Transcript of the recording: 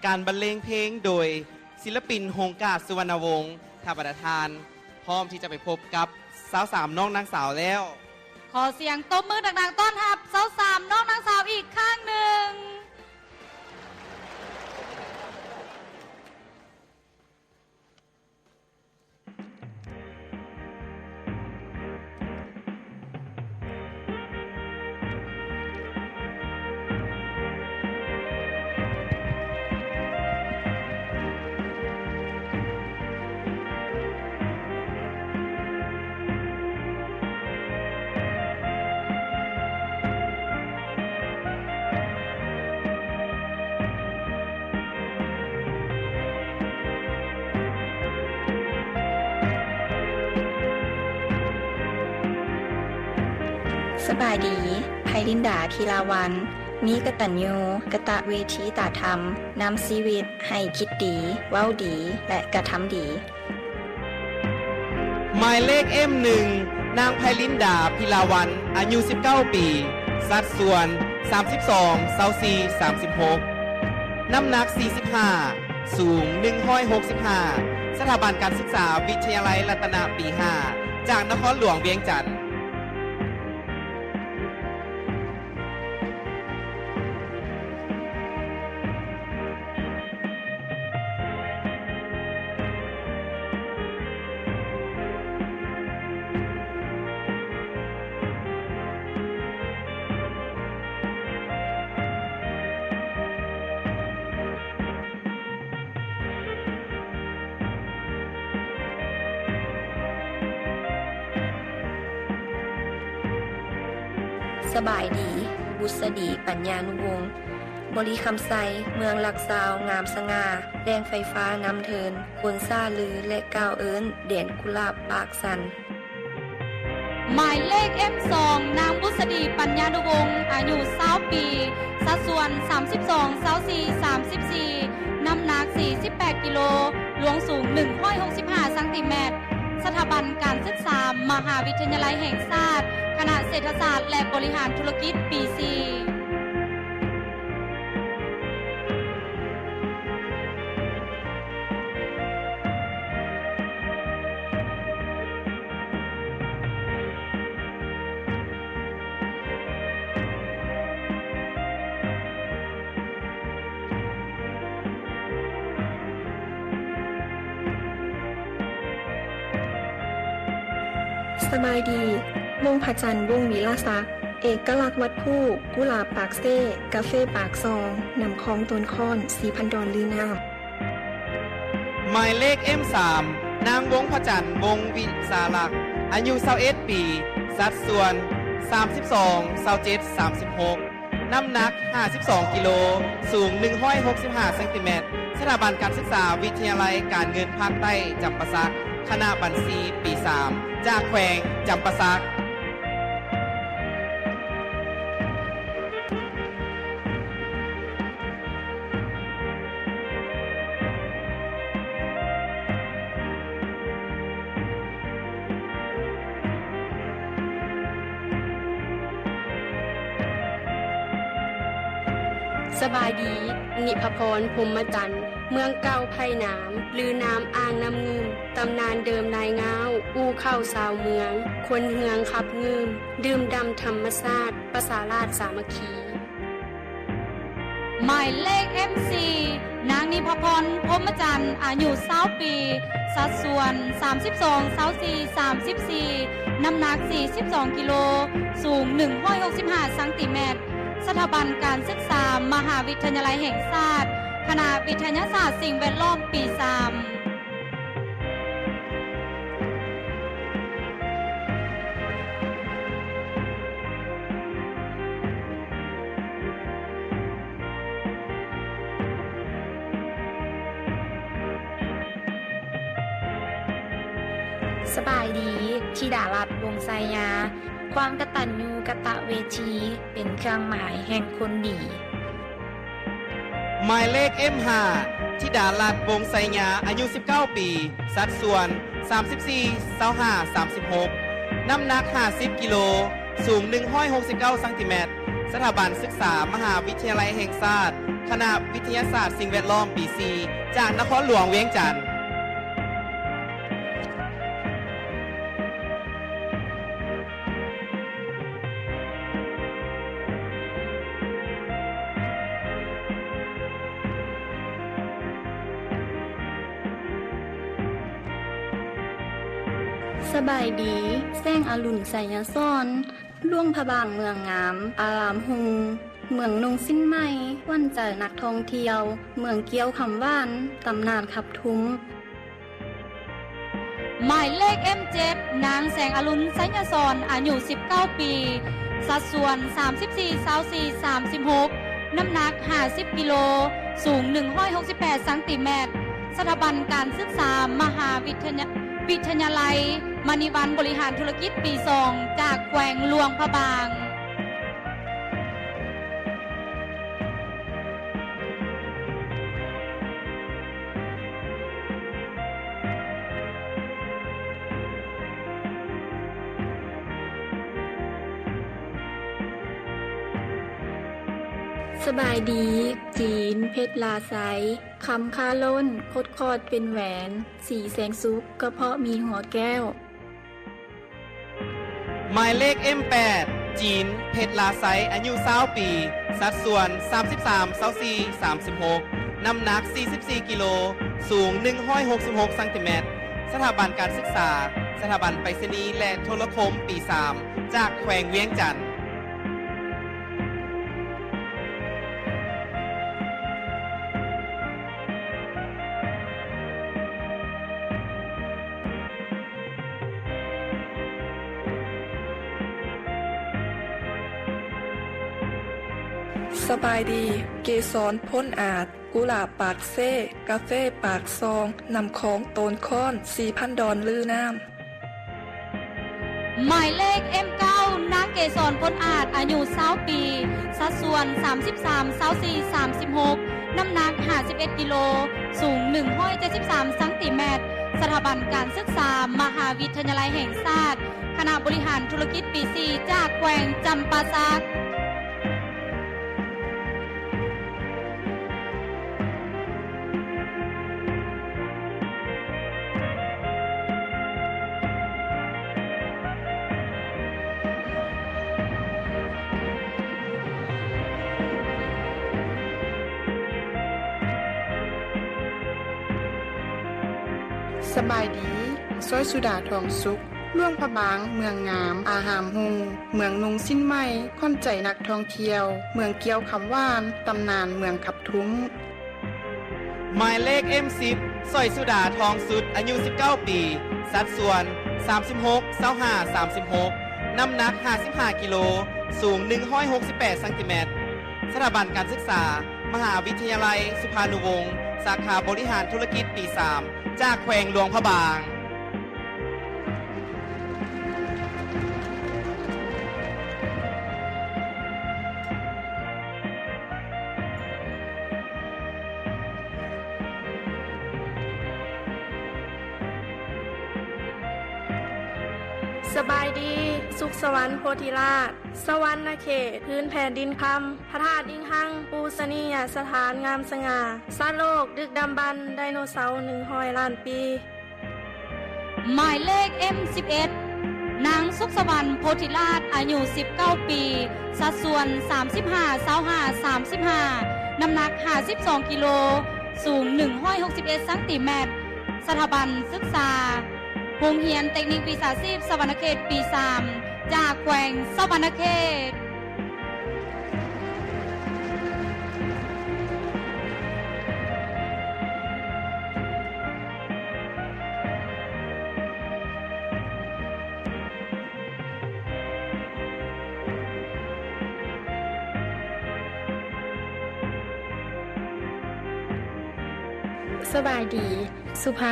การบรรเลงเพลงโดยศิลปินหงกาสุวรรณวงศ์ท่าประธานพร้อมที่จะไปพบกับสาวสามน้องนางสาวแล้วขอเสียงตบมือดังๆต้อนรับสาวสามน้องนางสาวอีกข้างหนึ่งสบายดีไพลินดาธีราวันมีกตัญญูกตเวทีตาธรรมนำชีวิตให้คิดดีเว้าดีและกระทำดีหมายเลข M1 นางไพลินดาพิลาวันอายุ19ปีสัดส่วน32 24 36น้ำหนัก45สูง165สถาบันการศึกษาวิทยาลัยรัตนปี5จากนครหลวงเวียงจันทน์สบายดีบุษดีปัญญานุวงศ์บริคำไซเมืองหลักสาวงามสง่าแรงไฟฟ้างามเทินคนซ่าลือและก้าวเอิ้นเด่นกุลาบปากสันหมายเลข M2 นางบุษดีปัญญานุวงศ์อายุ20ปีสัดส่วน32 24 34น้ำหนัก48กิโลหลวงสูง165ซนสถาบันการศึกษามหาวิทยาลัยแห่งชาติคณะเศรษฐศาสตร์และบริหารธุรกิจปี4สบายดีวงพระจันทร์วงวิลาศักดิ์เอกลักษณ์วัดผู้กุหลาบปากเซ่กาเฟ่ปากซองนำคลองต้นค้อนสีพันดอนลือน้หมายเลข M3 นางวงพระจันทร์วงวิสาลักษ์อายุ21ปีสัดส่วน32 27 36น้ำหนัก52กิโลสูง165ซนสถาบันการศึกษาวิทยาลัยการเงินภาคใต้จำปาสักคณะบัญชีปี3จากแขวงจำปาสักสบายดีนิพพรพรหมจันทร์เมืองเก่าไผ่น้ำลือน้ำอ่างน้ำงืมตำนานเดิมนายง้าวอู้เข้าสาวเมืองคนเฮืองขับงืมดื่มดำธรรมชาติประสาราชสามัคคีหมายเลข M4 นางนิพพรพรหมจันทร์อายุ20ปีสัดส่วน32 24 34น้ำหนัก42กิโลสูง165ซนสถาบันการศึกษามหาวิทยาลัยแห่งชาติคณะวิทยาศาสตร์สิ่งแวดล้อมปี3สบายดีธิดารัตน์วงไซยาความกตัญญูกตเวทีเป็นเครื่องหมายแห่งคนดีหมายเลข M5 ธิดารัตน์วงไซยาอายุ19ปีสัดส่วน34 25 36น้ำหนัก50กิโลสูง169ซน สถาบันศึกษามหาวิทยาลัยแห่งชาติคณะวิทยาศาสตร์สิ่งแวดล้อมปี 4 จากนครหลวงเวียงจันทน์สบายดีแสงอรุณไสยซ้อนล่วงพระบางเมืองงาม อารามฮูเมืองนงสิ้นใหม่วันใจนักท่องเที่ยว เมืองเกี้ยวคำว่านตำนานขับทุ้ม หมายเลข M7 นางแสงอรุณไสยสอนอายุ 19 ปี สัดส่วน 34-24-36 น้ำหนัก 50 กิโล สูง 168 ซนสถาบันการศึกษามหาวิทยาลัยมณีวันบริหารธุรกิจปี 2 จากแขวงหลวงพระบาง สบายดี จีน เพชรลาไซคำคาล้นคดคอดเป็นแหวน สีแสงสุกกระเพาะมีหัวแก้ว หมายเลข M8 จีน เพชรลาไซอายุ20 ปี สัดส่วน 33-24-36 น้ำหนัก 44 กิโล สูง 166 ซนสถาบันการศึกษา สถาบันไปรษณีย์และโทรคมปี 3 จากแขวงเวียงจันทน์สบายดี เกสรพ้นอาจ กุหลาบปากเซ่กาเฟ่ปากซอง นำของโตนค้อน 4,000 ดอนลือน้ำ หมายเลข M9 นางเกษรพ้นอาจอายุ20 ปี สัดส่วน 33-24-36 น้ำหนัก 51 กิโล สูง 173 ซนสถาบันการศึกษามหาวิทยาลัยแห่งชาติคณะบริหารธุรกิจปี 4 จากแขวงจำปาสัก สบายดีซอยสุดาทองสุขล่วงพระบางเมืองงาม อาหามฮูเมืองนุงสิ้นไหมขวัญใจนักท่องเที่ยว เมืองเกี้ยวคำว่านตำนานเมืองขับทุ้ม หมายเลข M10 สอยสุดาทองสุดอายุ 19 ปี สัดส่วน 36-25-36 น้ำหนัก 55 กิโล สูง 168 ซนสถาบันการศึกษา มหาวิทยาลัยสุภานุวงศ์สาขาบริหารธุรกิจปี 3 จากแขวงหลวงพระบางสบายดี สุขสวรรค์โพธิราช สวรรณเขต พื้นแผ่นดินคำพระธาตุอิงหัง ปูสนียสถานงามสง่าสัตว์โลก ดึกดำบรรพ์ไดโนเสาร์100 ล้านปี หมายเลข M11 นางสุขสวรรค์โพธิราชอายุ 19 ปี สัดส่วน 35-25-35 น้ำหนัก 52 กิโล สูง 161 ซนสถาบันศึกษาโรงเรียนเทคนิควิชาชีพสวรรณเขตปี 3 จากแขวงสวรรณเขต สบายดี สุภา